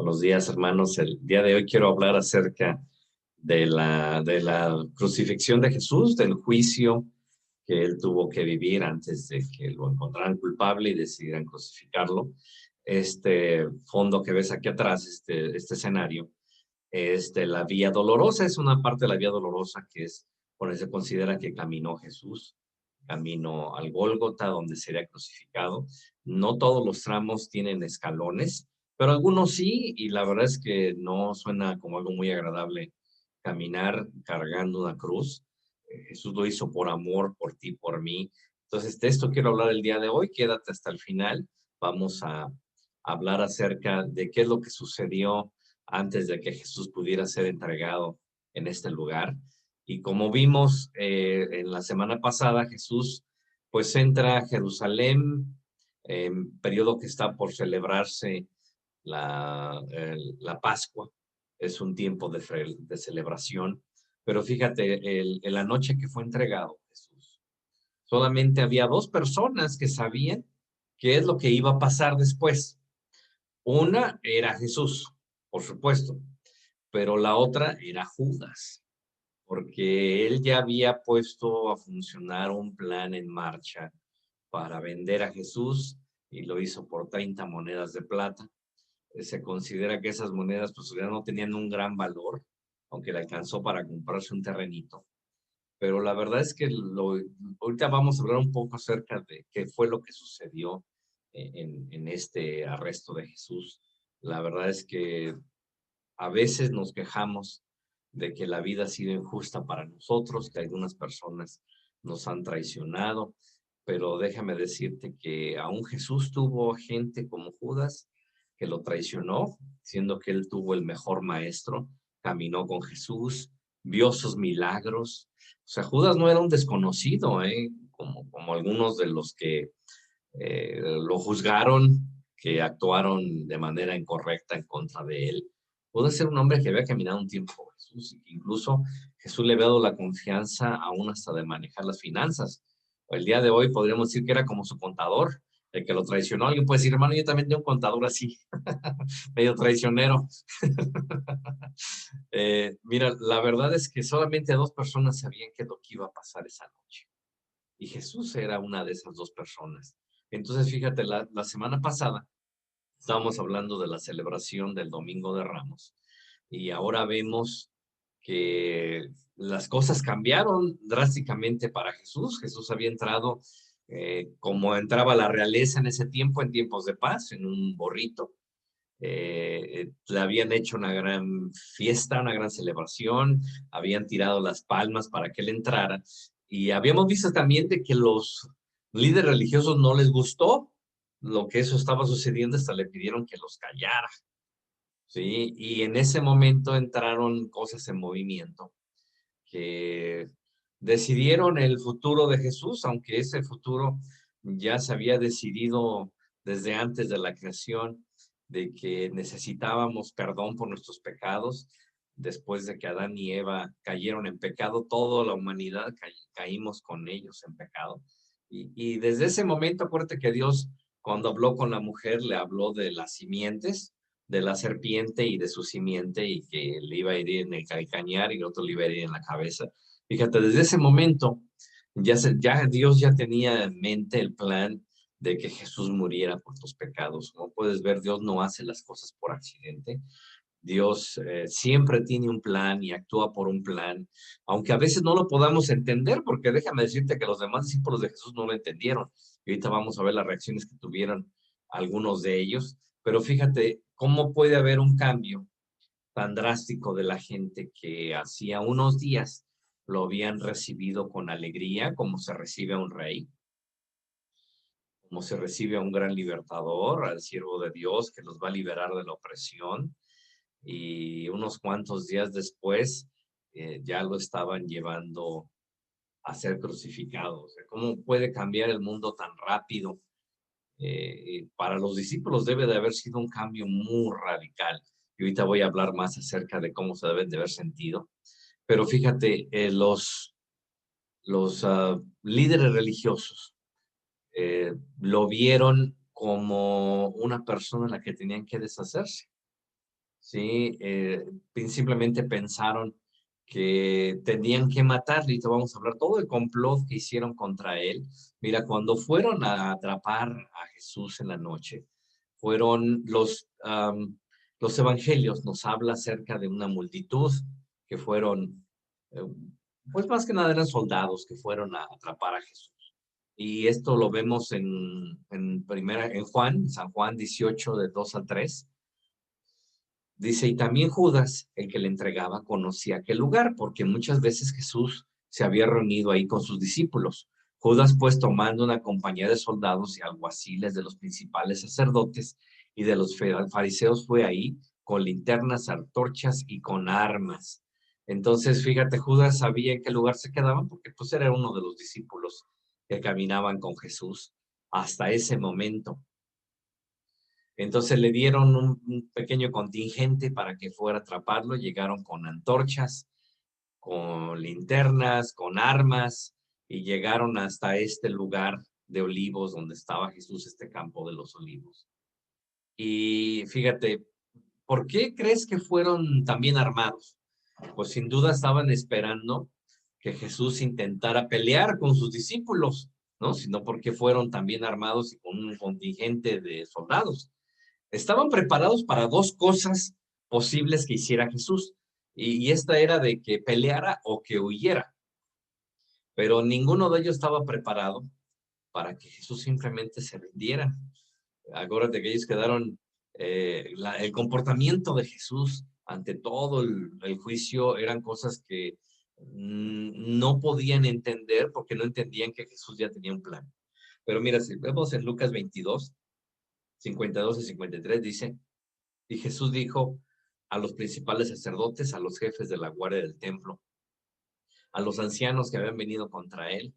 Buenos días, hermanos. El día de hoy quiero hablar acerca de la crucifixión de Jesús, del juicio que él tuvo que vivir antes de que lo encontraran culpable y decidieran crucificarlo. Este fondo que ves aquí atrás, este escenario, es de la Vía Dolorosa. Es una parte de la Vía Dolorosa que es por donde se considera que caminó Jesús, camino al Gólgota, donde sería crucificado. No todos los tramos tienen escalones, pero algunos sí, y la verdad es que no suena como algo muy agradable caminar cargando una cruz. Jesús lo hizo por amor, por ti, por mí. Entonces, de esto quiero hablar el día de hoy. Quédate hasta el final. Vamos a hablar acerca de qué es lo que sucedió antes de que Jesús pudiera ser entregado en este lugar. Y como vimos en la semana pasada, Jesús pues entra a Jerusalén, periodo que está por celebrarse la Pascua. Es un tiempo de celebración. Pero fíjate, en la noche que fue entregado Jesús, solamente había dos personas que sabían qué es lo que iba a pasar después. Una era Jesús, por supuesto, pero la otra era Judas, porque él ya había puesto a funcionar un plan en marcha para vender a Jesús y lo hizo por 30 monedas de plata. Se considera que esas monedas pues ya no tenían un gran valor, aunque le alcanzó para comprarse un terrenito. Pero la verdad es que ahorita vamos a hablar un poco acerca de qué fue lo que sucedió en este arresto de Jesús. La verdad es que a veces nos quejamos de que la vida ha sido injusta para nosotros, que algunas personas nos han traicionado, pero déjame decirte que aún Jesús tuvo gente como Judas que lo traicionó, siendo que él tuvo el mejor maestro, caminó con Jesús, vio sus milagros. O sea, Judas no era un desconocido, como algunos de los que lo juzgaron, que actuaron de manera incorrecta en contra de él. Puede ser un hombre que había caminado un tiempo con Jesús, y que incluso Jesús le había dado la confianza aún hasta de manejar las finanzas. El día de hoy podríamos decir que era como su contador, el que lo traicionó. Alguien puede decir, hermano, yo también tengo un contador así, medio traicionero. Mira, la verdad es que solamente dos personas sabían qué es lo que iba a pasar esa noche. Y Jesús era una de esas dos personas. Entonces, fíjate, la semana pasada estábamos hablando de la celebración del Domingo de Ramos y ahora vemos que las cosas cambiaron drásticamente para Jesús. Jesús había entrado como entraba la realeza en ese tiempo, en tiempos de paz, en un borrito. Le habían hecho una gran fiesta, una gran celebración, habían tirado las palmas para que él entrara. Y habíamos visto también de que los líderes religiosos no les gustó lo que eso estaba sucediendo, hasta le pidieron que los callara, ¿sí? Y en ese momento entraron cosas en movimiento que decidieron el futuro de Jesús, aunque ese futuro ya se había decidido desde antes de la creación, de que necesitábamos perdón por nuestros pecados. Después de que Adán y Eva cayeron en pecado, toda la humanidad caímos con ellos en pecado. Y desde ese momento, acuérdate que Dios, cuando habló con la mujer, le habló de las simientes, de la serpiente y de su simiente, y que le iba a herir en el calcañar y el otro le iba a herir en la cabeza. Fíjate, desde ese momento ya Dios ya tenía en mente el plan de que Jesús muriera por tus pecados. Como puedes ver, Dios no hace las cosas por accidente. Dios siempre tiene un plan y actúa por un plan, aunque a veces no lo podamos entender, porque déjame decirte que los demás discípulos de Jesús no lo entendieron. Y ahorita vamos a ver las reacciones que tuvieron algunos de ellos. Pero fíjate cómo puede haber un cambio tan drástico de la gente que hacía unos días lo habían recibido con alegría, como se recibe a un rey, como se recibe a un gran libertador, al siervo de Dios que los va a liberar de la opresión. Y unos cuantos días después ya lo estaban llevando a ser crucificado. O sea, ¿cómo puede cambiar el mundo tan rápido? Para los discípulos debe de haber sido un cambio muy radical. Y ahorita voy a hablar más acerca de cómo se deben de haber sentido. Pero fíjate, los líderes religiosos lo vieron como una persona a la que tenían que deshacerse. ¿sí? Simplemente pensaron que tenían que matarle, y te vamos a hablar todo el complot que hicieron contra él. Mira, cuando fueron a atrapar a Jesús en la noche, fueron los evangelios, nos habla acerca de una multitud que fueron, eh, pues más que nada eran soldados que fueron a atrapar a Jesús. Y esto lo vemos en Juan, San Juan 18, de 2 al 3. Dice, y también Judas, el que le entregaba, conocía aquel lugar, porque muchas veces Jesús se había reunido ahí con sus discípulos. Judas, pues, tomando una compañía de soldados y alguaciles de los principales sacerdotes y de los fariseos, fue ahí con linternas, antorchas y con armas. Entonces, fíjate, Judas sabía en qué lugar se quedaban, porque pues era uno de los discípulos que caminaban con Jesús hasta ese momento. Entonces le dieron un pequeño contingente para que fuera a atraparlo. Llegaron con antorchas, con linternas, con armas, y llegaron hasta este lugar de Olivos donde estaba Jesús, este campo de los Olivos. Y fíjate, ¿por qué crees que fueron también armados? Pues sin duda estaban esperando que Jesús intentara pelear con sus discípulos, ¿no? Sino porque fueron también armados y con un contingente de soldados. Estaban preparados para dos cosas posibles que hiciera Jesús. Y esta era de que peleara o que huyera. Pero ninguno de ellos estaba preparado para que Jesús simplemente se rindiera. Acuérdate que ellos quedaron, el comportamiento de Jesús ante todo el juicio eran cosas que no podían entender porque no entendían que Jesús ya tenía un plan. Pero mira, si vemos en Lucas 22, 52 y 53, dice, y Jesús dijo a los principales sacerdotes, a los jefes de la guardia del templo, a los ancianos que habían venido contra él,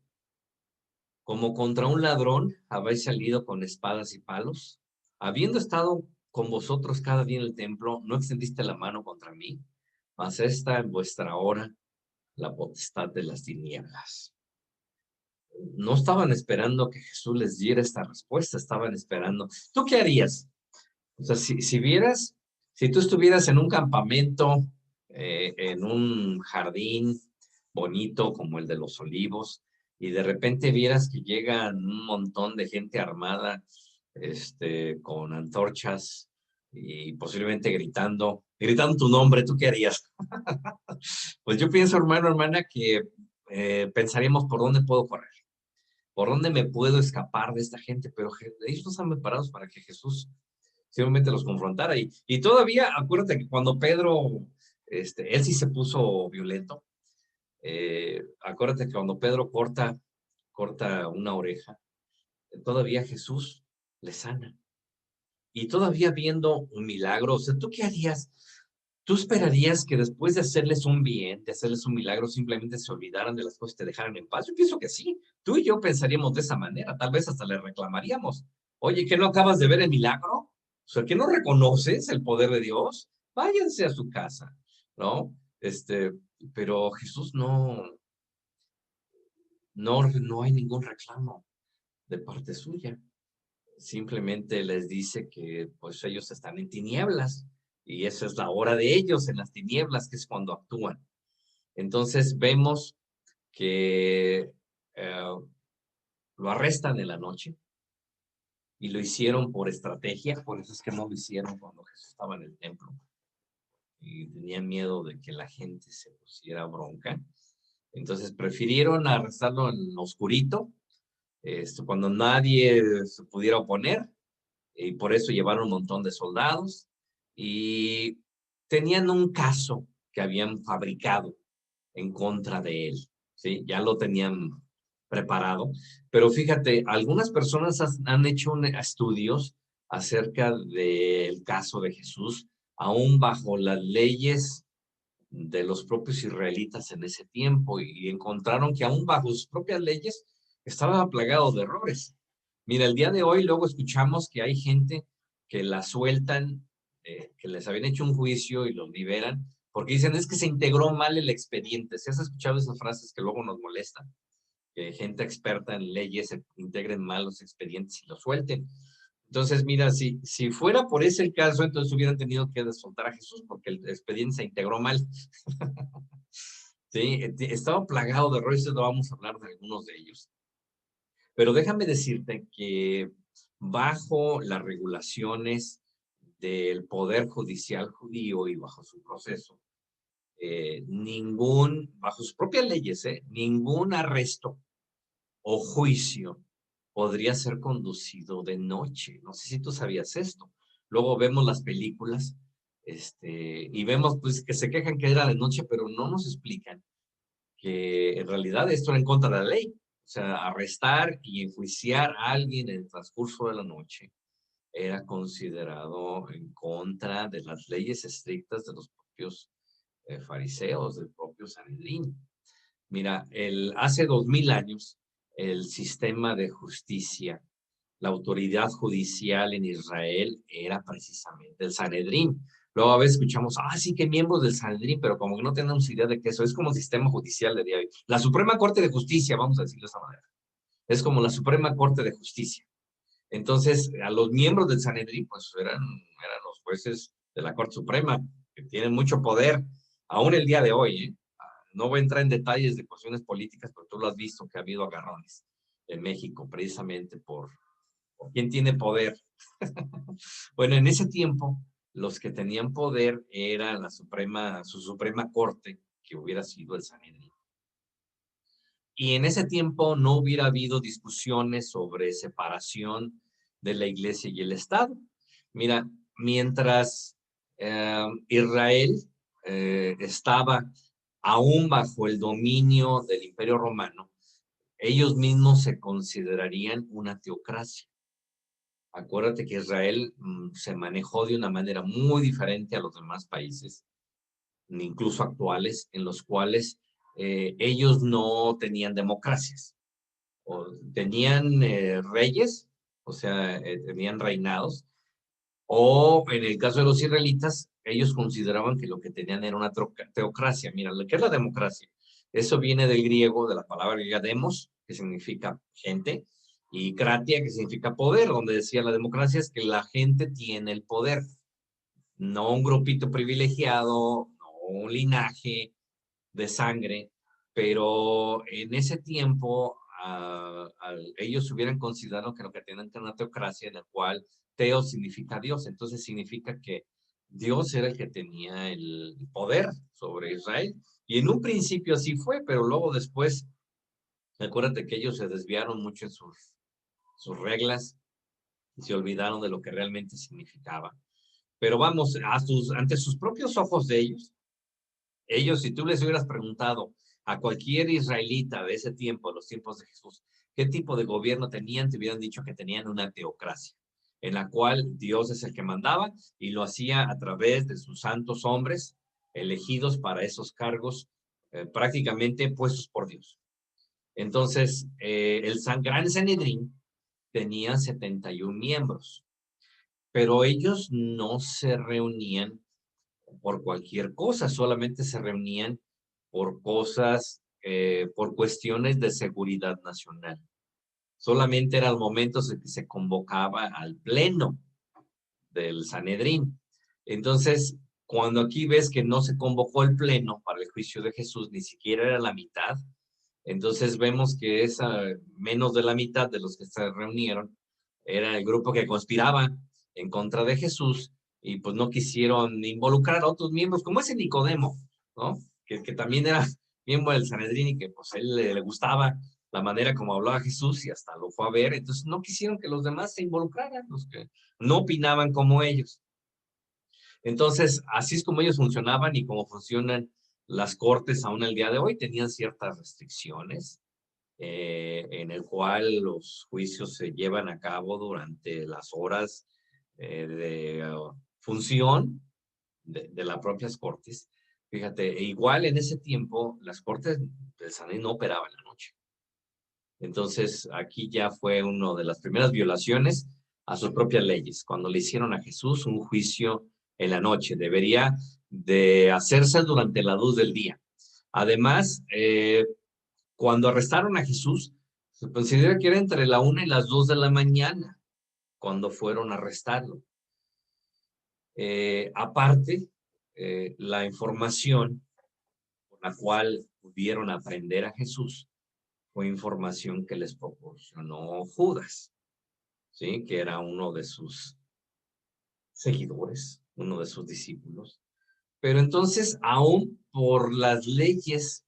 como contra un ladrón habéis salido con espadas y palos, habiendo estado con vosotros cada día en el templo, no extendiste la mano contra mí, mas esta en vuestra hora la potestad de las tinieblas. No estaban esperando que Jesús les diera esta respuesta, estaban esperando. ¿Tú qué harías? O sea, si tú estuvieras en un campamento, en un jardín bonito como el de los Olivos, y de repente vieras que llegan un montón de gente armada, con antorchas y posiblemente gritando tu nombre, ¿tú qué harías? Pues yo pienso, hermano, hermana, que pensaríamos por dónde puedo correr, por dónde me puedo escapar de esta gente, pero ellos no están preparados para que Jesús simplemente los confrontara. Y todavía, acuérdate que cuando Pedro, él sí se puso violento. Acuérdate que cuando Pedro corta una oreja, todavía Jesús le sana. Y todavía viendo un milagro, o sea, ¿tú qué harías? ¿Tú esperarías que después de hacerles un bien, de hacerles un milagro, simplemente se olvidaran de las cosas y te dejaran en paz? Yo pienso que sí. Tú y yo pensaríamos de esa manera. Tal vez hasta le reclamaríamos. Oye, ¿qué no acabas de ver el milagro? O sea, ¿que no reconoces el poder de Dios? Váyanse a su casa, ¿no? Pero Jesús no hay ningún reclamo de parte suya. Simplemente les dice que pues ellos están en tinieblas y esa es la hora de ellos en las tinieblas, que es cuando actúan. Entonces vemos que lo arrestan en la noche y lo hicieron por estrategia, por eso es que no lo hicieron cuando Jesús estaba en el templo y tenían miedo de que la gente se pusiera bronca. Entonces prefirieron arrestarlo en lo oscurito, cuando nadie se pudiera oponer, y por eso llevaron un montón de soldados y tenían un caso que habían fabricado en contra de él, ¿sí? Ya lo tenían preparado, pero fíjate, algunas personas han hecho estudios acerca del caso de Jesús, aún bajo las leyes de los propios israelitas en ese tiempo, y encontraron que aún bajo sus propias leyes estaba plagado de errores. Mira, el día de hoy luego escuchamos que hay gente que la sueltan, que les habían hecho un juicio y los liberan, porque dicen es que se integró mal el expediente. ¿Si has escuchado esas frases que luego nos molestan? Que gente experta en leyes se integren mal los expedientes y los suelten. Entonces, mira, si fuera por ese el caso, entonces hubieran tenido que soltar a Jesús porque el expediente se integró mal. Sí, estaba plagado de errores, no vamos a hablar de algunos de ellos. Pero déjame decirte que bajo las regulaciones del Poder Judicial judío y bajo su proceso, bajo sus propias leyes, ningún arresto o juicio podría ser conducido de noche. No sé si tú sabías esto. Luego vemos las películas, y vemos pues que se quejan que era de noche, pero no nos explican que en realidad esto era en contra de la ley. O sea, arrestar y enjuiciar a alguien en el transcurso de la noche era considerado en contra de las leyes estrictas de los propios fariseos, del propio Sanedrín. Mira, hace 2000 años, el sistema de justicia, la autoridad judicial en Israel era precisamente el Sanedrín. Luego a veces escuchamos, sí que miembros del Sanedrín, pero como que no tenemos idea de qué eso es como el sistema judicial de día de hoy. La Suprema Corte de Justicia, vamos a decirlo de esa manera. Es como la Suprema Corte de Justicia. Entonces, a los miembros del Sanedrín, pues eran los jueces de la Corte Suprema, que tienen mucho poder, aún el día de hoy, ¿eh? No voy a entrar en detalles de cuestiones políticas, pero tú lo has visto que ha habido agarrones en México, precisamente por quién tiene poder. Bueno, en ese tiempo, los que tenían poder era su Suprema Corte, que hubiera sido el Sanedrín. Y en ese tiempo no hubiera habido discusiones sobre separación de la iglesia y el Estado. Mira, mientras Israel estaba aún bajo el dominio del Imperio Romano, ellos mismos se considerarían una teocracia. Acuérdate que Israel se manejó de una manera muy diferente a los demás países, incluso actuales, en los cuales ellos no tenían democracias. O tenían reyes, o sea, tenían reinados, o en el caso de los israelitas, ellos consideraban que lo que tenían era una teocracia. Mira, ¿qué es la democracia? Eso viene del griego, de la palabra griega demos, que significa gente, y kratia, que significa poder, donde decía la democracia es que la gente tiene el poder, no un grupito privilegiado, no un linaje de sangre, pero en ese tiempo ellos hubieran considerado que lo que tenían era una teocracia en la cual teo significa Dios, entonces significa que Dios era el que tenía el poder sobre Israel. Y en un principio así fue, pero luego después, acuérdate que ellos se desviaron mucho en sus reglas y se olvidaron de lo que realmente significaba. Pero vamos, ante sus propios ojos de ellos, si tú les hubieras preguntado a cualquier israelita de ese tiempo, de los tiempos de Jesús, qué tipo de gobierno tenían, te hubieran dicho que tenían una teocracia, en la cual Dios es el que mandaba y lo hacía a través de sus santos hombres elegidos para esos cargos, prácticamente puestos por Dios. Entonces, el Gran Sanedrín tenía 71 miembros, pero ellos no se reunían por cualquier cosa, solamente se reunían por cosas, por cuestiones de seguridad nacional. Solamente eran momentos en que se convocaba al pleno del Sanedrín. Entonces, cuando aquí ves que no se convocó el pleno para el juicio de Jesús, ni siquiera era la mitad, entonces vemos que menos de la mitad de los que se reunieron era el grupo que conspiraba en contra de Jesús y pues no quisieron involucrar a otros miembros, como ese Nicodemo, ¿no? Que también era miembro del Sanedrín y que pues a él le gustaba la manera como hablaba Jesús y hasta lo fue a ver, entonces no quisieron que los demás se involucraran, los que no opinaban como ellos. Entonces, así es como ellos funcionaban y como funcionan las cortes aún el día de hoy, tenían ciertas restricciones, en el cual los juicios se llevan a cabo durante las horas de función de las propias cortes. Fíjate, igual en ese tiempo las cortes del Sanedrín no operaban la noche. Entonces, aquí ya fue una de las primeras violaciones a sus propias leyes, cuando le hicieron a Jesús un juicio en la noche. Debería de hacerse durante la luz del día. Además, cuando arrestaron a Jesús, se considera que era entre la 1 y las 2 de la mañana, cuando fueron a arrestarlo. Aparte, la información con la cual pudieron aprender a Jesús fue información que les proporcionó Judas, ¿sí? Que era uno de sus seguidores, uno de sus discípulos. Pero entonces, aún por las leyes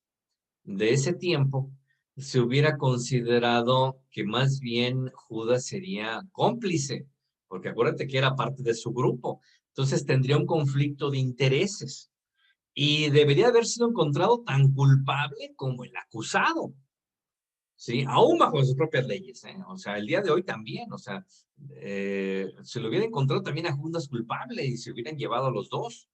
de ese tiempo, se hubiera considerado que más bien Judas sería cómplice, porque acuérdate que era parte de su grupo. Entonces tendría un conflicto de intereses y debería haber sido encontrado tan culpable como el acusado. ¿Sí? Aún bajo sus propias leyes, ¿eh? O sea, el día de hoy también, o sea, se lo hubiera encontrado también a Judas culpable y se hubieran llevado a los dos,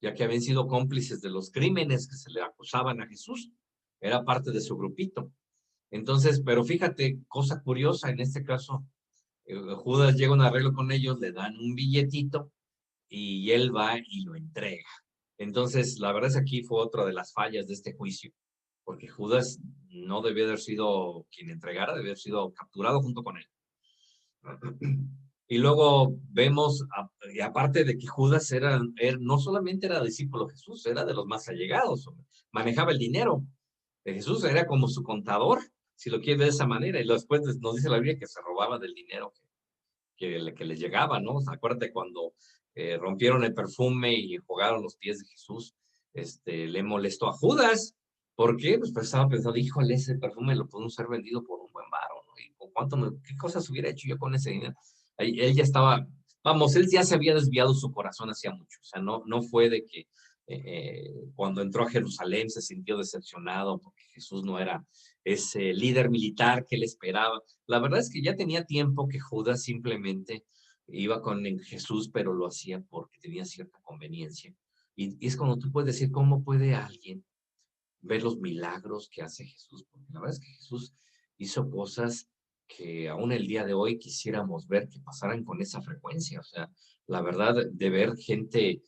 ya que habían sido cómplices de los crímenes que se le acusaban a Jesús. Era parte de su grupito. Entonces, pero fíjate, cosa curiosa, en este caso, Judas llega a un arreglo con ellos, le dan un billetito y él va y lo entrega. Entonces, la verdad es que aquí fue otra de las fallas de este juicio, porque Judas no debió haber sido quien entregara, debió haber sido capturado junto con él. Y luego vemos, y aparte de que Judas no solamente era discípulo de Jesús, era de los más allegados, manejaba el dinero de Jesús, era como su contador, si lo quiere ver de esa manera, y después nos dice la Biblia que se robaba del dinero que les llegaba, ¿no? O sea, acuérdate cuando rompieron el perfume y jugaron los pies de Jesús, le molestó a Judas. ¿Por qué? Pues estaba pensando, híjole, ese perfume lo podemos ser vendido por un buen varo, ¿no? ¿Y qué cosas hubiera hecho yo con ese dinero? Él ya estaba, vamos, él ya se había desviado su corazón hacía mucho. O sea, no fue de que cuando entró a Jerusalén se sintió decepcionado porque Jesús no era ese líder militar que él esperaba. La verdad es que ya tenía tiempo que Judas simplemente iba con Jesús, pero lo hacía porque tenía cierta conveniencia. Y es cuando tú puedes decir, ¿cómo puede alguien ver los milagros que hace Jesús? Porque la verdad es que Jesús hizo cosas que aún el día de hoy quisiéramos ver que pasaran con esa frecuencia. O sea, la verdad de ver gente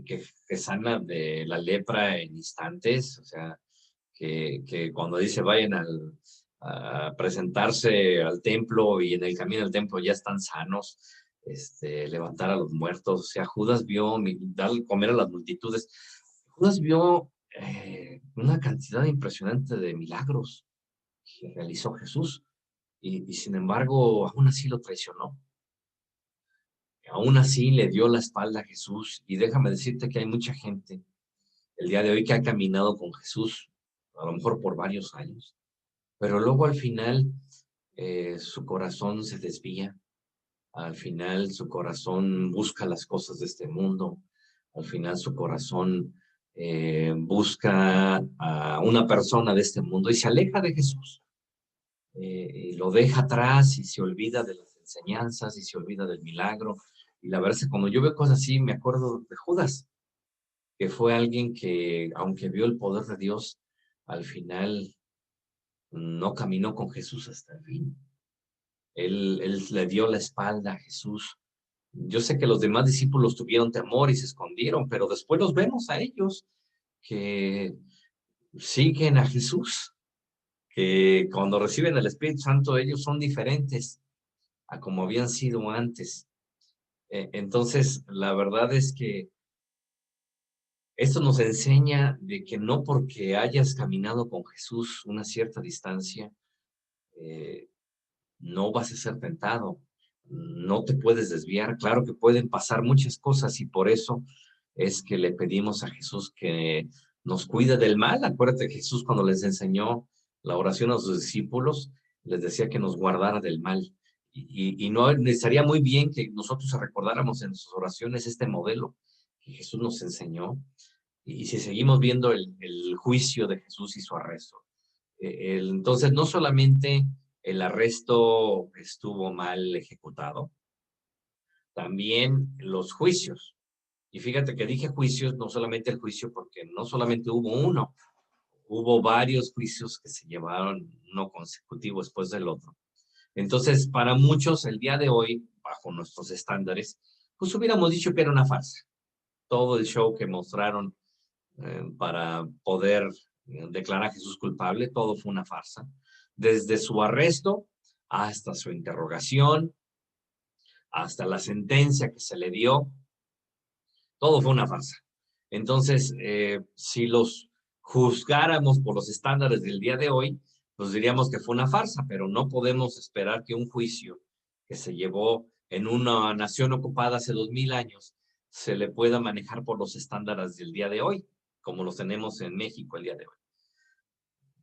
que sana de la lepra en instantes, o sea, que cuando dice vayan a presentarse al templo y en el camino al templo ya están sanos, levantar a los muertos. O sea, Judas vio dar comer a las multitudes. Judas vio una cantidad impresionante de milagros que realizó Jesús y sin embargo aún así lo traicionó. Aún así le dio la espalda a Jesús y déjame decirte que hay mucha gente el día de hoy que ha caminado con Jesús, a lo mejor por varios años, pero luego al final su corazón se desvía, al final su corazón busca las cosas de este mundo, al final su corazón busca a una persona de este mundo y se aleja de Jesús, y lo deja atrás y se olvida de las enseñanzas y se olvida del milagro. Y la verdad es que cuando yo veo cosas así, me acuerdo de Judas, que fue alguien que, aunque vio el poder de Dios, al final no caminó con Jesús hasta el fin. Él le dio la espalda a Jesús. Yo sé que los demás discípulos tuvieron temor y se escondieron, pero después los vemos a ellos que siguen a Jesús, que cuando reciben el Espíritu Santo ellos son diferentes a como habían sido antes. Entonces, la verdad es que esto nos enseña de que no porque hayas caminado con Jesús una cierta distancia, eh, no vas a ser tentado, no te puedes desviar. Claro que pueden pasar muchas cosas y por eso es que le pedimos a Jesús que nos cuide del mal. Acuérdate que Jesús cuando les enseñó la oración a sus discípulos, les decía que nos guardara del mal. Y no estaría muy bien que nosotros recordáramos en sus oraciones este modelo que Jesús nos enseñó. Y si seguimos viendo el juicio de Jesús y su arresto, entonces no solamente el arresto estuvo mal ejecutado, también los juicios. Y fíjate que dije juicios, no solamente el juicio, porque no solamente hubo uno, hubo varios juicios que se llevaron uno consecutivo después del otro. Entonces, para muchos, el día de hoy, bajo nuestros estándares, pues hubiéramos dicho que era una farsa. Todo el show que mostraron para poder declarar a Jesús culpable, todo fue una farsa. Desde su arresto hasta su interrogación, hasta la sentencia que se le dio, todo fue una farsa. Entonces, si los juzgáramos por los estándares del día de hoy, pues diríamos que fue una farsa, pero no podemos esperar que un juicio que se llevó en una nación ocupada hace 2000 años se le pueda manejar por los estándares del día de hoy, como los tenemos en México el día de hoy.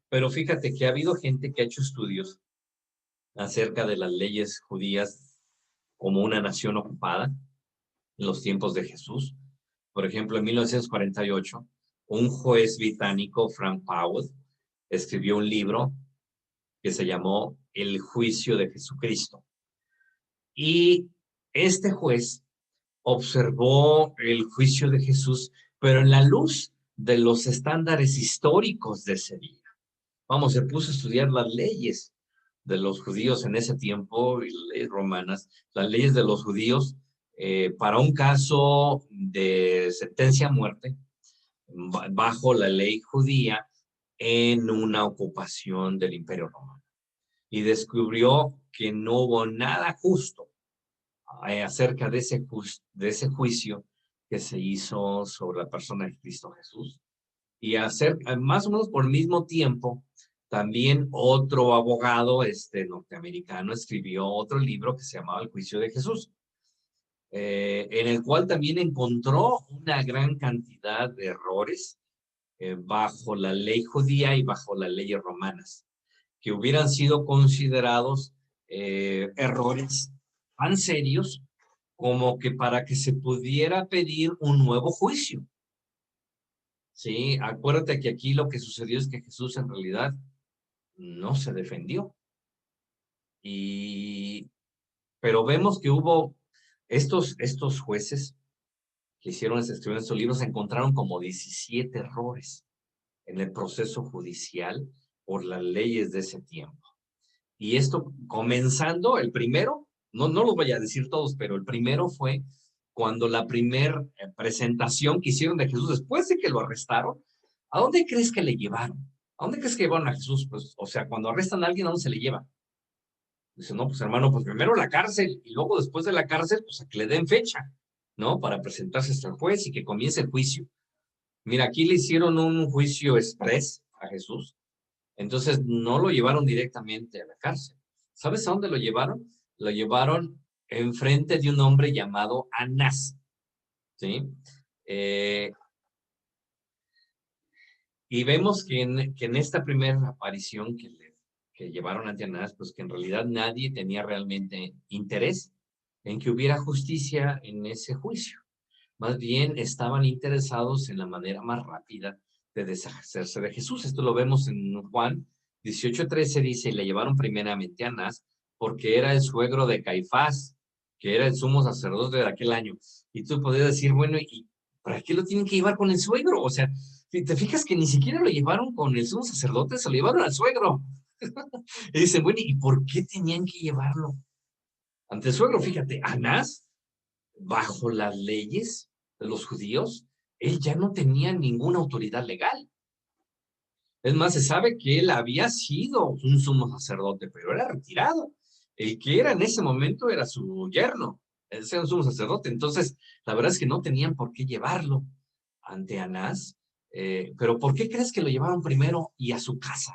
Pero fíjate que ha habido gente que ha hecho estudios acerca de las leyes judías como una nación ocupada en los tiempos de Jesús. Por ejemplo, en 1948, un juez británico, Frank Powell, escribió un libro que se llamó El juicio de Jesucristo. Y este juez observó el juicio de Jesús, pero en la luz de los estándares históricos de ese día. Vamos, se puso a estudiar las leyes de los judíos en ese tiempo, y las leyes romanas, las leyes de los judíos para un caso de sentencia a muerte bajo la ley judía en una ocupación del Imperio Romano. Y descubrió que no hubo nada justo acerca de ese juicio que se hizo sobre la persona de Cristo Jesús. Y más o menos por el mismo tiempo, también otro abogado norteamericano escribió otro libro que se llamaba El juicio de Jesús, en el cual también encontró una gran cantidad de errores bajo la ley judía y bajo las leyes romanas, que hubieran sido considerados errores tan serios como que para que se pudiera pedir un nuevo juicio. Sí, acuérdate que aquí lo que sucedió es que Jesús en realidad no se defendió. Pero vemos que hubo estos jueces que escribieron estos libros, encontraron como 17 errores en el proceso judicial por las leyes de ese tiempo. Y esto comenzando, el primero, no los voy a decir todos, pero el primero fue cuando la primer presentación que hicieron de Jesús, después de que lo arrestaron, ¿a dónde crees que le llevaron? ¿A dónde crees que llevaron a Jesús? Pues, o sea, cuando arrestan a alguien, ¿a dónde se le lleva? Dice, no, pues hermano, pues primero la cárcel y luego después de la cárcel, pues a que le den fecha, ¿no? Para presentarse hasta el juez y que comience el juicio. Mira, aquí le hicieron un juicio express a Jesús, entonces no lo llevaron directamente a la cárcel. ¿Sabes a dónde lo llevaron? Lo llevaron enfrente de un hombre llamado Anás, ¿sí? Y vemos que en esta primera aparición que llevaron ante Anás, pues que en realidad nadie tenía realmente interés en que hubiera justicia en ese juicio. Más bien estaban interesados en la manera más rápida de deshacerse de Jesús. Esto lo vemos en Juan 18:13, dice, y le llevaron primeramente a Anás porque era el suegro de Caifás, que era el sumo sacerdote de aquel año. Y tú podrías decir, bueno, ¿y para qué lo tienen que llevar con el suegro? O sea, si te fijas que ni siquiera lo llevaron con el sumo sacerdote, se lo llevaron al suegro. Y dicen, bueno, ¿y por qué tenían que llevarlo ante el suegro? Fíjate, Anás, bajo las leyes de los judíos, él ya no tenía ninguna autoridad legal. Es más, se sabe que él había sido un sumo sacerdote, pero era retirado. El que era en ese momento era su yerno, ese era un sumo sacerdote. Entonces, la verdad es que no tenían por qué llevarlo ante Anás. Pero ¿por qué crees que lo llevaron primero y a su casa?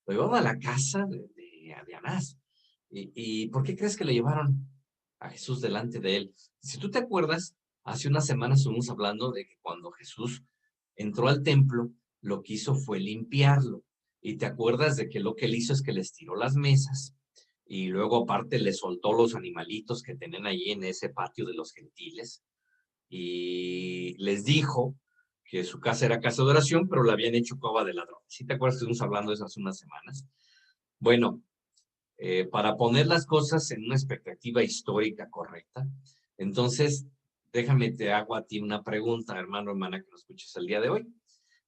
Lo llevaron a la casa de Anás. ¿Y por qué crees que lo llevaron a Jesús delante de él? Si tú te acuerdas, hace unas semanas estuvimos hablando de que cuando Jesús entró al templo, lo que hizo fue limpiarlo. Y te acuerdas de que lo que él hizo es que les tiró las mesas y luego aparte les soltó los animalitos que tenían allí en ese patio de los gentiles y les dijo que su casa era casa de oración, pero la habían hecho cueva de ladrones. ¿Sí te acuerdas que estuvimos hablando de eso hace unas semanas? Bueno, para poner las cosas en una expectativa histórica correcta, entonces déjame te hago a ti una pregunta, hermano, hermana, que nos escuches el día de hoy.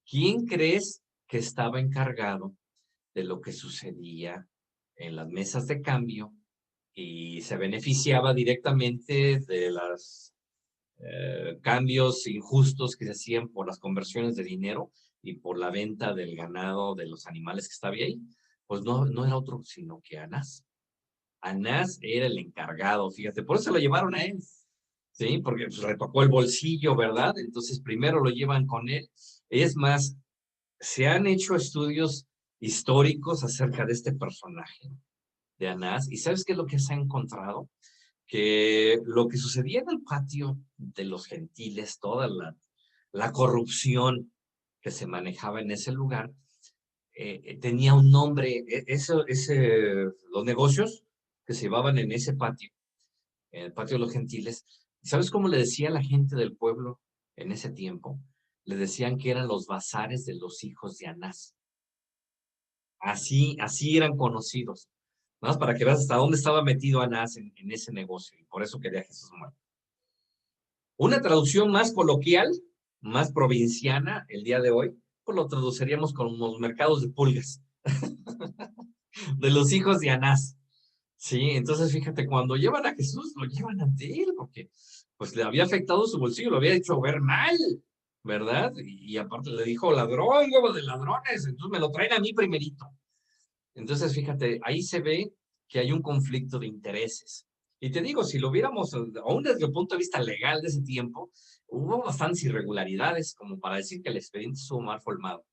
¿Quién crees que estaba encargado de lo que sucedía en las mesas de cambio y se beneficiaba directamente de los cambios injustos que se hacían por las conversiones de dinero y por la venta del ganado de los animales que estaba ahí? Pues no era otro sino que Anás. Anás era el encargado, fíjate, por eso lo llevaron a él, ¿sí? Porque pues, retocó el bolsillo, ¿verdad? Entonces primero lo llevan con él. Es más, se han hecho estudios históricos acerca de este personaje de Anás, y ¿sabes qué es lo que se ha encontrado? Que lo que sucedía en el patio de los gentiles, toda la corrupción que se manejaba en ese lugar, tenía un nombre, los negocios que se llevaban en ese patio, en el patio de los gentiles. ¿Sabes cómo le decía la gente del pueblo en ese tiempo? Le decían que eran los bazares de los hijos de Anás. Así eran conocidos. Nada más para que veas hasta dónde estaba metido Anás en ese negocio, y por eso quería Jesús muerto. Una traducción más coloquial, más provinciana el día de hoy, pues lo traduciríamos como los mercados de pulgas, de los hijos de Anás. Sí, entonces fíjate, cuando llevan a Jesús, lo llevan ante él, porque pues le había afectado su bolsillo, lo había hecho ver mal, ¿verdad? Y aparte le dijo, ladrón, huevo de ladrones, entonces me lo traen a mí primerito. Entonces, fíjate, ahí se ve que hay un conflicto de intereses. Y te digo, si lo viéramos, aún desde el punto de vista legal de ese tiempo, hubo bastantes irregularidades, como para decir que el expediente estuvo mal formado.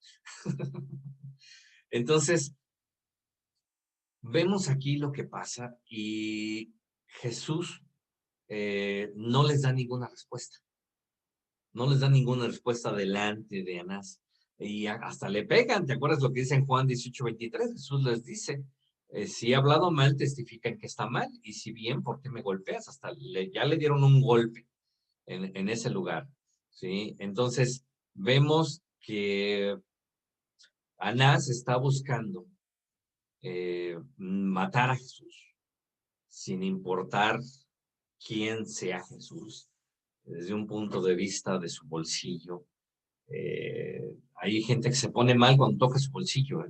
Entonces, vemos aquí lo que pasa y Jesús no les da ninguna respuesta. No les da ninguna respuesta delante de Anás. Y hasta le pegan, ¿te acuerdas lo que dice en Juan 18:23? Jesús les dice, si he hablado mal, testifican que está mal, y si bien, ¿por qué me golpeas? Hasta ya le dieron un golpe en ese lugar, ¿sí? Entonces, vemos que Anás está buscando matar a Jesús, sin importar quién sea Jesús, desde un punto de vista de su bolsillo. Hay gente que se pone mal cuando toca su bolsillo.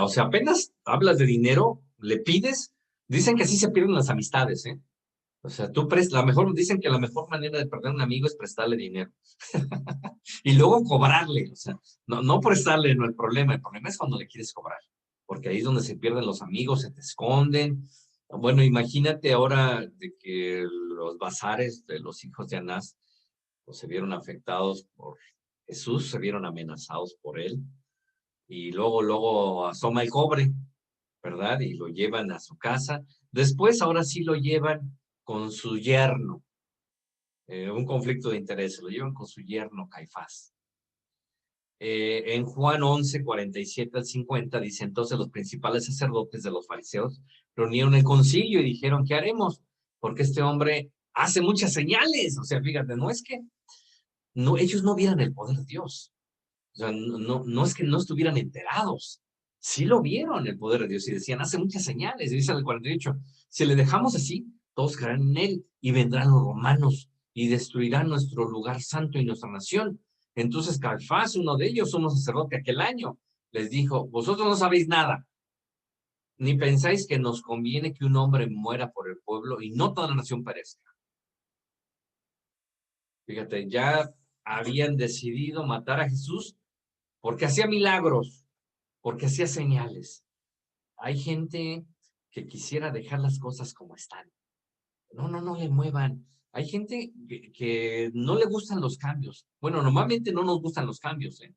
O sea, apenas hablas de dinero, le pides, dicen que así se pierden las amistades, ¿eh? O sea, dicen que la mejor manera de perder a un amigo es prestarle dinero. Y luego cobrarle, o sea, no prestarle, no el problema es cuando le quieres cobrar, porque ahí es donde se pierden los amigos, se te esconden. Bueno, imagínate ahora de que los bazares de los hijos de Anás pues, se vieron afectados por Jesús, se vieron amenazados por él, y luego asoma el cobre, ¿verdad? Y lo llevan a su casa. Después, ahora sí lo llevan con su yerno, un conflicto de interés, lo llevan con su yerno Caifás. En Juan 11:47 al 50 dice, entonces los principales sacerdotes de los fariseos reunieron el concilio y dijeron, ¿qué haremos? Porque este hombre hace muchas señales. O sea, fíjate, no es que ellos no vieran el poder de Dios. O sea, no es que no estuvieran enterados. Sí lo vieron el poder de Dios y decían, hace muchas señales. Y dice el 48, si le dejamos así, todos creerán en él y vendrán los romanos y destruirán nuestro lugar santo y nuestra nación. Entonces Caifás, uno de ellos, sumo sacerdote aquel año, les dijo, vosotros no sabéis nada, ni pensáis que nos conviene que un hombre muera por el pueblo y no toda la nación perezca. Fíjate, ya habían decidido matar a Jesús porque hacía milagros, porque hacía señales. Hay gente que quisiera dejar las cosas como están. No le muevan. Hay gente que no le gustan los cambios. Bueno, normalmente no nos gustan los cambios, ¿eh?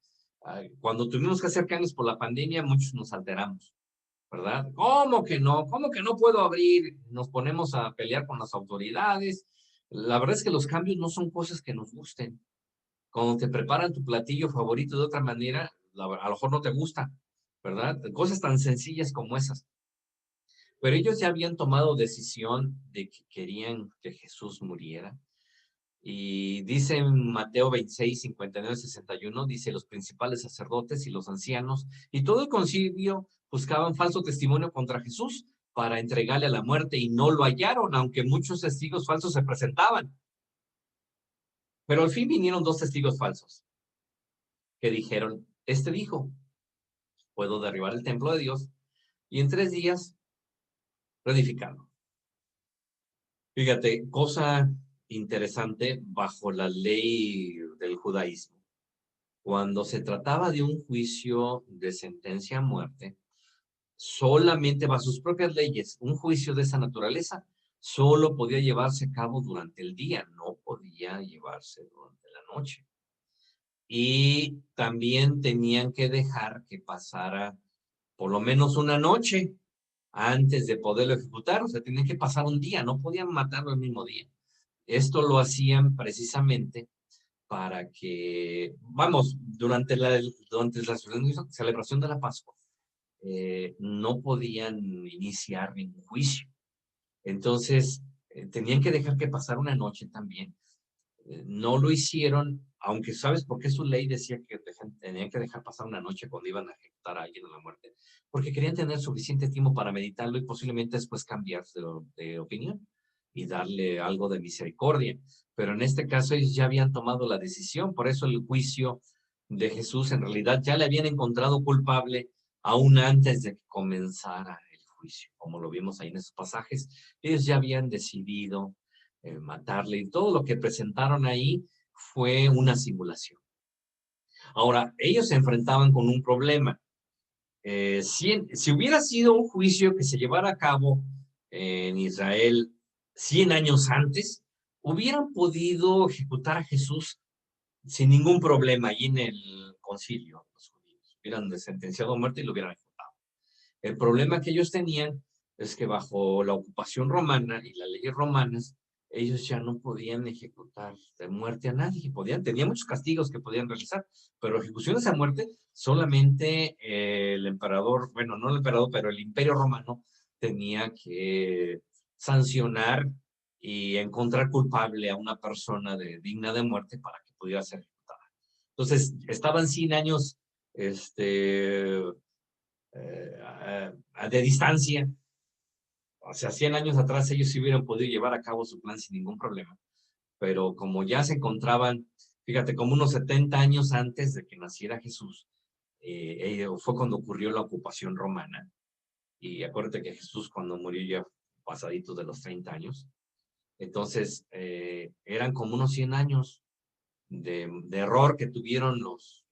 Cuando tuvimos que hacer cambios por la pandemia, muchos nos alteramos, ¿verdad? ¿Cómo que no? ¿Cómo que no puedo abrir? Nos ponemos a pelear con las autoridades. La verdad es que los cambios no son cosas que nos gusten. Cuando te preparan tu platillo favorito de otra manera, a lo mejor no te gusta, ¿verdad? Cosas tan sencillas como esas. Pero ellos ya habían tomado decisión de que querían que Jesús muriera. Y dice en Mateo 26:59-61, dice, los principales sacerdotes y los ancianos y todo el concilio buscaban falso testimonio contra Jesús para entregarle a la muerte y no lo hallaron, aunque muchos testigos falsos se presentaban. Pero al fin vinieron dos testigos falsos que dijeron, este dijo, puedo derribar el templo de Dios y en 3 días reedificarlo. Fíjate, cosa interesante bajo la ley del judaísmo. Cuando se trataba de un juicio de sentencia a muerte, solamente bajo sus propias leyes, un juicio de esa naturaleza solo podía llevarse a cabo durante el día, no podía llevarse durante la noche. Y también tenían que dejar que pasara por lo menos una noche antes de poderlo ejecutar, o sea, tenían que pasar un día, no podían matarlo el mismo día. Esto lo hacían precisamente para que, vamos, durante la celebración de la Pascua, no podían iniciar ningún juicio. Entonces, tenían que dejar que pasara una noche también. No lo hicieron, aunque ¿sabes por qué su ley decía que tenían que dejar pasar una noche cuando iban a ejecutar a alguien a la muerte? Porque querían tener suficiente tiempo para meditarlo y posiblemente después cambiar de opinión y darle algo de misericordia. Pero en este caso ellos ya habían tomado la decisión, por eso el juicio de Jesús en realidad ya le habían encontrado culpable aún antes de que comenzara el juicio. Como lo vimos ahí en esos pasajes, ellos ya habían decidido matarle, y todo lo que presentaron ahí fue una simulación. Ahora, ellos se enfrentaban con un problema. Si hubiera sido un juicio que se llevara a cabo en Israel 100 años antes, hubieran podido ejecutar a Jesús sin ningún problema ahí en el concilio. Los judíos hubieran sentenciado a muerte y lo hubieran ejecutado. El problema que ellos tenían es que bajo la ocupación romana y las leyes romanas, ellos ya no podían ejecutar de muerte a nadie. Tenían muchos castigos que podían realizar, pero ejecuciones a muerte solamente el emperador, bueno, no el emperador, pero el imperio romano tenía que sancionar y encontrar culpable a una persona digna de muerte para que pudiera ser ejecutada. Entonces, estaban 100 años de distancia. O sea, 100 años atrás ellos sí hubieran podido llevar a cabo su plan sin ningún problema. Pero como ya se encontraban, fíjate, como unos 70 años antes de que naciera Jesús, fue cuando ocurrió la ocupación romana. Y acuérdate que Jesús cuando murió ya pasaditos de los 30 años. Entonces, eran como unos 100 años de error que tuvieron los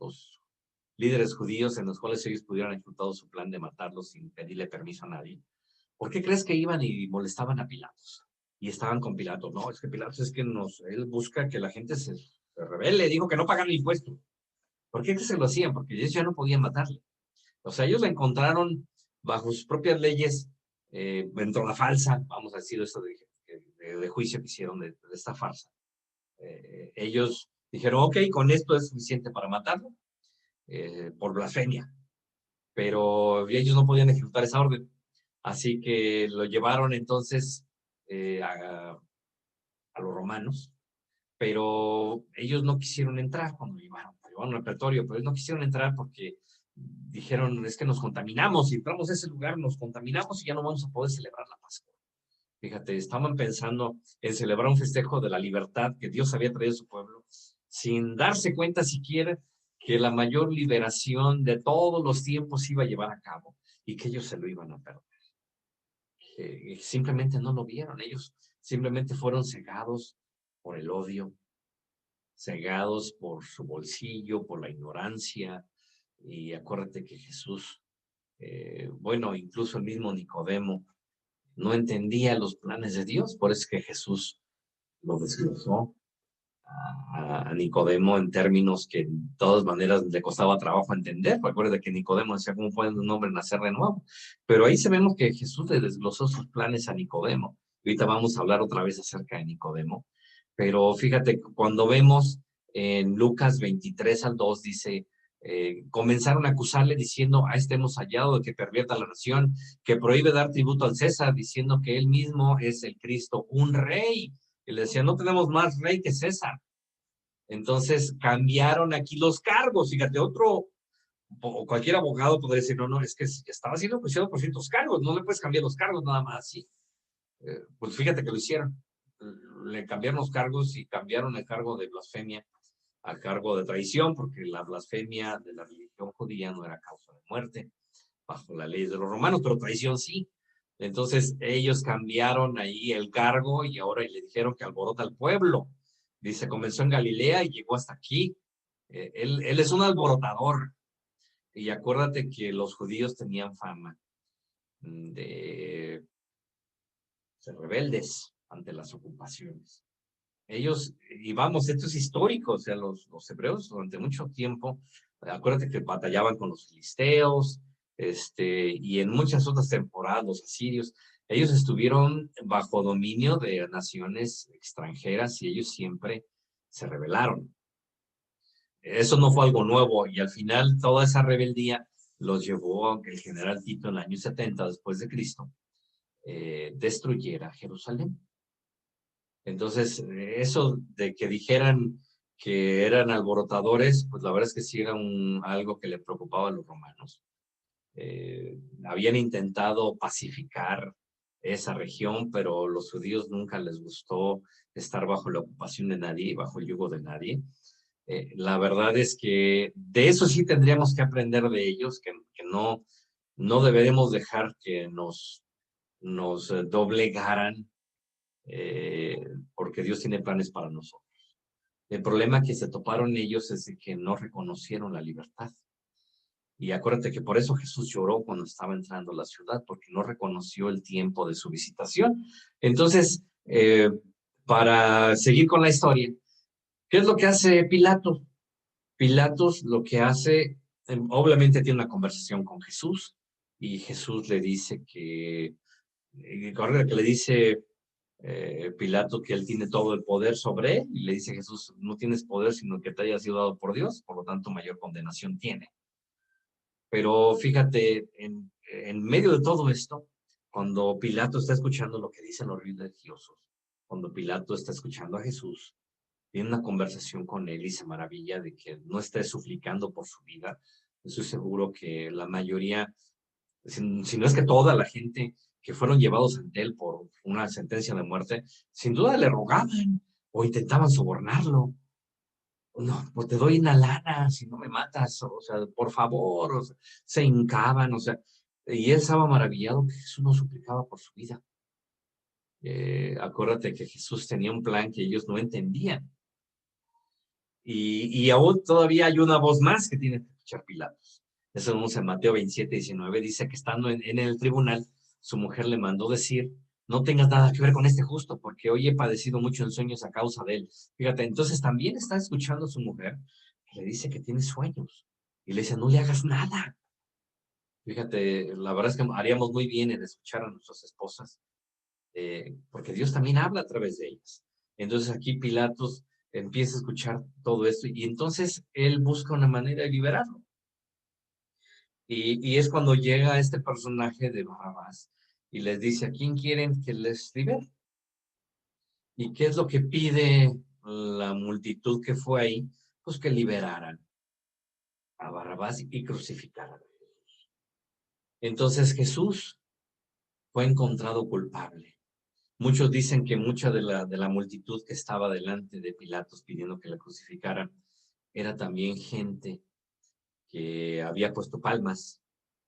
líderes judíos en los cuales ellos pudieron ejecutado su plan de matarlos sin pedirle permiso a nadie. ¿Por qué crees que iban y molestaban a Pilatos? Y estaban con Pilatos. No, es que Pilatos es que él busca que la gente se rebele. Dijo que no pagan impuestos. ¿Por qué se lo hacían? Porque ellos ya no podían matarle. O sea, ellos la encontraron bajo sus propias leyes, dentro de la falsa, vamos a decir eso de juicio que hicieron de esta farsa. Ellos dijeron, ok, con esto es suficiente para matarlo, por blasfemia. Pero ellos no podían ejecutar esa orden. Así que lo llevaron entonces a los romanos, pero ellos no quisieron entrar cuando lo llevaron al pretorio, pero ellos no quisieron entrar porque dijeron, es que nos contaminamos, si entramos a ese lugar nos contaminamos y ya no vamos a poder celebrar la Pascua. Fíjate, estaban pensando en celebrar un festejo de la libertad que Dios había traído a su pueblo, sin darse cuenta siquiera que la mayor liberación de todos los tiempos iba a llevar a cabo y que ellos se lo iban a perder. Simplemente no lo vieron, ellos simplemente fueron cegados por el odio, cegados por su bolsillo, por la ignorancia. Y acuérdate que Jesús, bueno, incluso el mismo Nicodemo, no entendía los planes de Dios, por eso es que Jesús lo desglosó a Nicodemo en términos que de todas maneras le costaba trabajo entender. Recuerda que Nicodemo decía, ¿cómo puede un hombre nacer de nuevo? Pero ahí se vemos que Jesús le desglosó sus planes a Nicodemo. Ahorita vamos a hablar otra vez acerca de Nicodemo. Pero fíjate, cuando vemos en Lucas 23:2 dice, comenzaron a acusarle diciendo, a este hemos hallado de que pervierta la nación, que prohíbe dar tributo al César, diciendo que él mismo es el Cristo, un rey. Y le decía, no tenemos más rey que César. Entonces cambiaron aquí los cargos. Fíjate, o cualquier abogado podría decir, no, es que estaba siendo juiciado por ciertos cargos, no le puedes cambiar los cargos nada más así. Pues fíjate que lo hicieron. Le cambiaron los cargos y cambiaron el cargo de blasfemia a cargo de traición, porque la blasfemia de la religión judía no era causa de muerte bajo la ley de los romanos, pero traición sí. Entonces ellos cambiaron ahí el cargo y ahora le dijeron que alborota al pueblo. Dice, comenzó en Galilea y llegó hasta aquí. Él es un alborotador. Y acuérdate que los judíos tenían fama de rebeldes ante las ocupaciones. Ellos, y vamos, esto es histórico, o sea, los hebreos durante mucho tiempo, acuérdate que batallaban con los filisteos, y en muchas otras temporadas, los asirios, ellos estuvieron bajo dominio de naciones extranjeras y ellos siempre se rebelaron. Eso no fue algo nuevo y al final toda esa rebeldía los llevó a que el general Tito en el año 70 después de Cristo destruyera Jerusalén. Entonces, eso de que dijeran que eran alborotadores, pues la verdad es que sí era algo que le preocupaba a los romanos. Habían intentado pacificar esa región, pero los judíos nunca les gustó estar bajo la ocupación de nadie y bajo el yugo de nadie. La verdad es que de eso sí tendríamos que aprender de ellos, que no deberemos dejar que nos doblegaran, porque Dios tiene planes para nosotros. El problema que se toparon ellos es de que no reconocieron la libertad. Y acuérdate que por eso Jesús lloró cuando estaba entrando a la ciudad, porque no reconoció el tiempo de su visitación. Entonces, para seguir con la historia, ¿qué es lo que hace Pilato? Pilatos lo que hace, obviamente tiene una conversación con Jesús, y Jesús le dice que le dice Pilato que él tiene todo el poder sobre él, y le dice Jesús, no tienes poder sino que te haya sido dado por Dios, por lo tanto mayor condenación tiene. Pero fíjate, en medio de todo esto, cuando Pilato está escuchando lo que dicen los religiosos, cuando Pilato está escuchando a Jesús, tiene una conversación con él y se maravilla de que no esté suplicando por su vida. Estoy seguro que la mayoría, si no es que toda la gente que fueron llevados ante él por una sentencia de muerte, sin duda le rogaban o intentaban sobornarlo. No, pues te doy una lana si no me matas, o sea, por favor, o sea, se hincaban, o sea, y él estaba maravillado que Jesús no suplicaba por su vida. Acuérdate que Jesús tenía un plan que ellos no entendían. Y aún todavía hay una voz más que tiene que escuchar Pilatos. Eso vemos en Mateo 27:19, dice que estando en el tribunal, su mujer le mandó decir, no tengas nada que ver con este justo, porque hoy he padecido mucho en sueños a causa de él. Fíjate, entonces también está escuchando a su mujer, que le dice que tiene sueños, y le dice, no le hagas nada. Fíjate, la verdad es que haríamos muy bien en escuchar a nuestras esposas, porque Dios también habla a través de ellas. Entonces aquí Pilatos empieza a escuchar todo esto y entonces él busca una manera de liberarlo. Y es cuando llega este personaje de Barrabás y les dice, ¿a quién quieren que les libere? ¿Y qué es lo que pide la multitud que fue ahí? Pues que liberaran a Barrabás y crucificaran. Entonces Jesús fue encontrado culpable. Muchos dicen que mucha de la multitud que estaba delante de Pilatos pidiendo que la crucificaran era también gente que había puesto palmas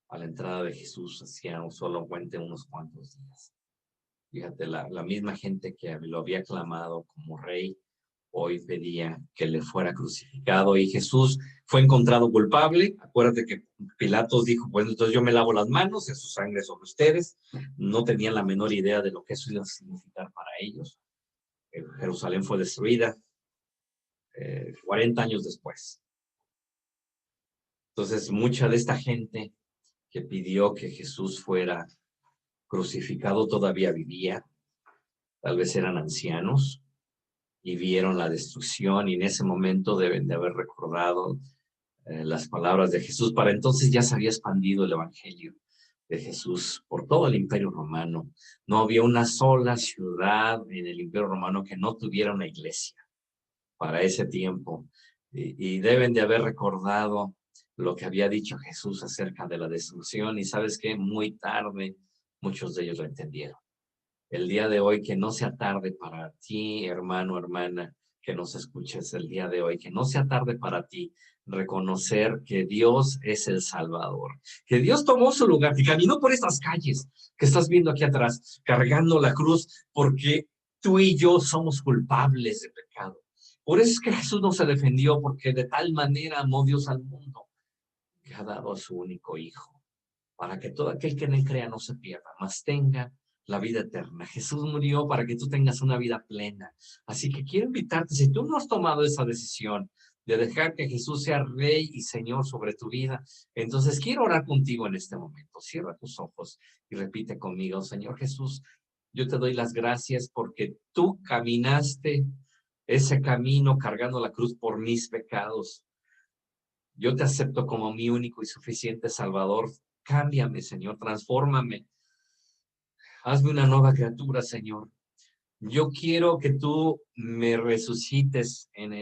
a la entrada de Jesús hacía solamente unos cuantos días. Fíjate, la misma gente que lo había aclamado como rey, hoy pedía que le fuera crucificado y Jesús fue encontrado culpable. Acuérdate que Pilatos dijo, pues entonces yo me lavo las manos, es su sangre sobre ustedes. No tenían la menor idea de lo que eso iba a significar para ellos. Jerusalén fue destruida 40 años después. Entonces, mucha de esta gente que pidió que Jesús fuera crucificado todavía vivía, tal vez eran ancianos y vieron la destrucción y en ese momento deben de haber recordado las palabras de Jesús. Para entonces ya se había expandido el evangelio de Jesús por todo el Imperio Romano. No había una sola ciudad en el Imperio Romano que no tuviera una iglesia para ese tiempo. Y deben de haber recordado lo que había dicho Jesús acerca de la destrucción y sabes qué, muy tarde muchos de ellos lo entendieron. El día de hoy que no sea tarde para ti, hermano, hermana, que nos escuches el día de hoy, que no sea tarde para ti reconocer que Dios es el Salvador, que Dios tomó su lugar, que caminó por estas calles que estás viendo aquí atrás, cargando la cruz, porque tú y yo somos culpables de pecado. Por eso es que Jesús no se defendió, porque de tal manera amó Dios al mundo, que ha dado a su único hijo, para que todo aquel que en él crea no se pierda, mas tenga la vida eterna. Jesús murió para que tú tengas una vida plena. Así que quiero invitarte, si tú no has tomado esa decisión de dejar que Jesús sea Rey y Señor sobre tu vida, entonces quiero orar contigo en este momento. Cierra tus ojos y repite conmigo: Señor Jesús, yo te doy las gracias porque tú caminaste ese camino cargando la cruz por mis pecados. Yo te acepto como mi único y suficiente Salvador. Cámbiame, Señor, transfórmame. Hazme una nueva criatura, Señor. Yo quiero que tú me resucites en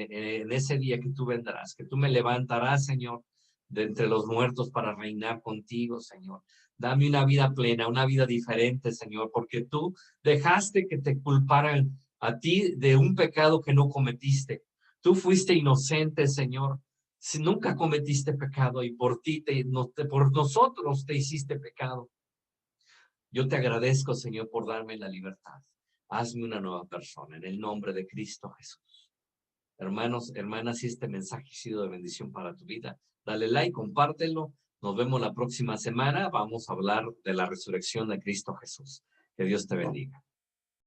ese día que tú vendrás, que tú me levantarás, Señor, de entre los muertos para reinar contigo, Señor. Dame una vida plena, una vida diferente, Señor, porque tú dejaste que te culparan a ti de un pecado que no cometiste. Tú fuiste inocente, Señor. Si nunca cometiste pecado y por ti, por nosotros te hiciste pecado. Yo te agradezco, Señor, por darme la libertad. Hazme una nueva persona en el nombre de Cristo Jesús. Hermanos, hermanas, si este mensaje ha sido de bendición para tu vida, dale like, compártelo. Nos vemos la próxima semana. Vamos a hablar de la resurrección de Cristo Jesús. Que Dios te bendiga.